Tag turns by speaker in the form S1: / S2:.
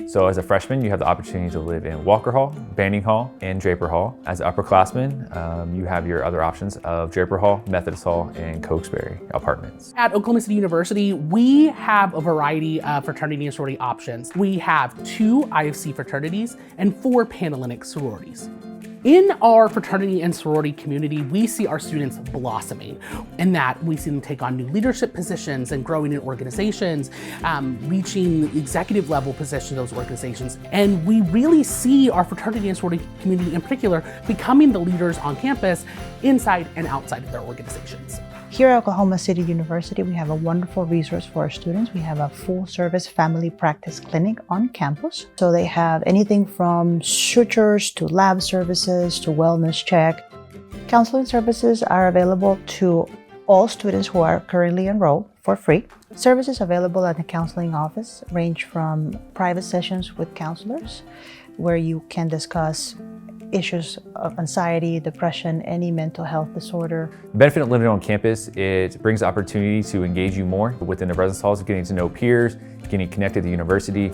S1: So as a freshman, you have the opportunity to live in Walker Hall, Banning Hall, and Draper Hall. As an upperclassman, you have your other options of Draper Hall, Methodist Hall, and Cokesbury apartments.
S2: At Oklahoma City University, we have a variety of fraternity and sorority options. We have 2 IFC fraternities and 4 Panhellenic sororities. In our fraternity and sorority community, we see our students blossoming in that we see them take on new leadership positions and growing in organizations, reaching executive level positions in those organizations. And we really see our fraternity and sorority community in particular becoming the leaders on campus inside and outside of their organizations.
S3: Here at Oklahoma City University, we have a wonderful resource for our students. We have a full-service family practice clinic on campus. So they have anything from sutures to lab services to wellness check. Counseling services are available to all students who are currently enrolled for free. Services available at the counseling office range from private sessions with counselors, where you can discuss issues of anxiety, depression, any mental health disorder.
S1: The benefit of living on campus, it brings the opportunity to engage you more within the residence halls, getting to know peers, getting connected to the university.